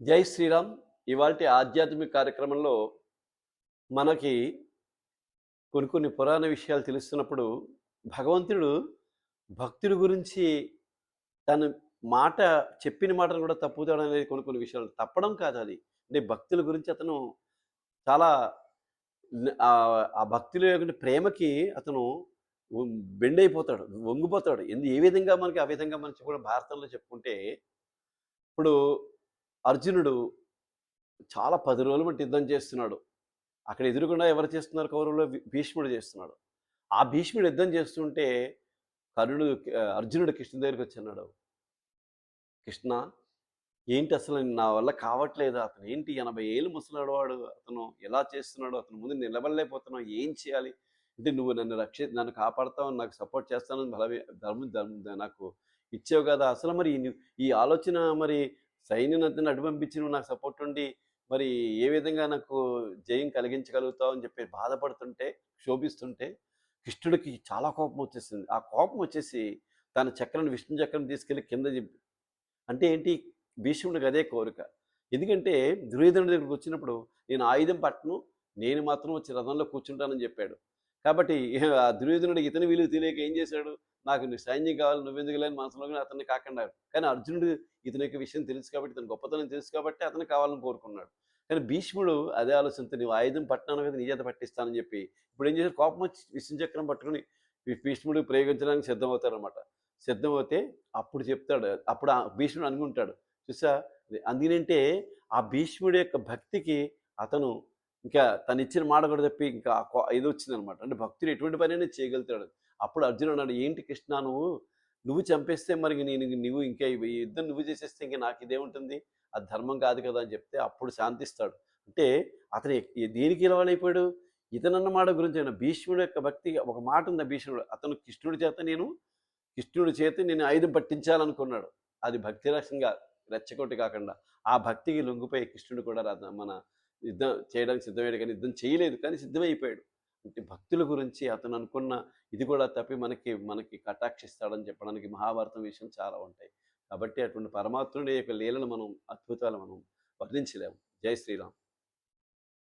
జై శ్రీరామ్. ఇవాల్టి ఆధ్యాత్మిక కార్యక్రమంలో మనకి కొన్ని పురాణ విషయాలు తెలుస్తున్నప్పుడు భగవంతుడు భక్తుడి గురించి తను మాట చెప్పిన మాటను కూడా తప్పుతాడు అనేది కొన్ని విషయాలు తప్పడం కాదు అది. అంటే భక్తుల గురించి అతను చాలా ఆ భక్తుల యొక్క ప్రేమకి అతను బెండైపోతాడు, వంగిపోతాడు. ఏ విధంగా మనకి ఆ విధంగా మనం కూడా భారతంలో చెప్పుకుంటే ఇప్పుడు అర్జునుడు చాలా 10 రోజులు బట్టి యుద్ధం చేస్తున్నాడు. అక్కడ ఎదురుగుండా ఎవరు చేస్తున్నారు కౌరవులు? భీష్ముడు చేస్తున్నాడు. ఆ భీష్ముడు యుద్ధం చేస్తుంటే కర్ణుడు అర్జునుడు కృష్ణుడి దగ్గరికొచ్చి అన్నాడు, "కృష్ణ, ఏంటి అసలు నా వల్ల కావట్లేదు. అతనేంటి 80 ఏళ్ళు ముసలాడవాడు. అతను ఎలా చేస్తున్నాడు? అతని ముందు నిలబడలేకపోతున్నావు. ఏం చేయాలి? అంటే నువ్వు నన్ను కాపాడతావు, నాకు సపోర్ట్ చేస్తానని నాకు ఇచ్చావు కదా! అసలు మరి ఈ ఆలోచన మరి సైన్యాన్ని అడ్డు పంపించి నువ్వు నాకు సపోర్ట్ ఉండి మరి ఏ విధంగా నాకు జయం కలిగించగలుగుతావు అని చెప్పి బాధపడుతుంటే, క్షోభిస్తుంటే కృష్ణుడికి చాలా కోపం వచ్చేసింది. ఆ కోపం వచ్చేసి తన చక్రాన్ని విష్ణు చక్రం తీసుకెళ్ళి కింద అంటే ఏంటి? భీష్ముడికి అదే కోరిక. ఎందుకంటే దుర్యోధనుడి దగ్గరికొచ్చినప్పుడు నేను ఆయుధం పట్టను. నేను మాత్రం వచ్చి రథంలో కూర్చుంటానని చెప్పాడు. కాబట్టి ఆ దుర్యోధనుడికి ఇతని విలువ తెలియక ఏం చేశాడు? నాకు నీ సైన్యం కావాలి, నువ్వెందుకులే అని మనసులోనే అతన్ని కాకుండా. కానీ అర్జునుడు ఇతని యొక్క విషయం తెలుసు కాబట్టి, ఇతని గొప్పతనం తెలుసు కాబట్టి అతను కావాలని కోరుకున్నాడు. కానీ భీష్ముడు అదే ఆలోచనతో నువ్వు ఆయుధం పట్టినాను కదా నీ చేత పట్టిస్తానని చెప్పి ఇప్పుడేం చేశాడు? కోపం వచ్చి విష్ణు చక్రం పట్టుకొని భీష్ముడికి ప్రయోగించడానికి సిద్ధమవుతారనమాట. సిద్ధమవుతే అప్పుడు చెప్తాడు. అప్పుడు ఆ భీష్ముడు అనుకుంటాడు. చూసావా? అందుకేనంటే ఆ భీష్ముడి యొక్క భక్తికి అతను ఇంకా తనిచ్చిన మాట కూడా తప్పి ఇంకా ఇదొచ్చిందనమాట. అంటే భక్తుడు ఎటువంటి పనైనా చేయగలుగుతాడు. అప్పుడు అర్జునుడు అన్నాడు, "ఏంటి కృష్ణ నువ్వు చంపేస్తే మరి నువ్వు ఇంకా ఈ యుద్ధం నువ్వు చేసేస్తే ఇంక నాకు ఇదేముంటుంది? అది ధర్మం కాదు కదా!" అని చెప్తే అప్పుడు శాంతిస్తాడు. అంటే అతను దేనికి ఇలవలైపోయాడు? ఇతనన్న మాట గురించైనా భీష్ముడి యొక్క భక్తి ఒక మాట ఉంది భీష్ముడు. అతను కృష్ణుడి చేత నేను ఆయుధం పట్టించాలనుకున్నాడు. అది భక్తి రకంగా రెచ్చగొట్టి కాకుండా. ఆ భక్తికి లొంగిపోయి కృష్ణుడు కూడా మన యుద్ధం చేయడానికి సిద్ధమయ్యాడు కానీ యుద్ధం చేయలేదు. కానీ సిద్ధమైపోయాడు. అంటే భక్తుల గురించి అతను అనుకున్న ఇది కూడా తప్పి మనకి కటాక్షిస్తాడని చెప్పడానికి మహాభారతం విషయం చాలా ఉంటాయి. కాబట్టి అటువంటి పరమాత్ముడి యొక్క లీలలు మనం అద్భుతాలు మనం వర్ణించలేము. జై శ్రీరామ్.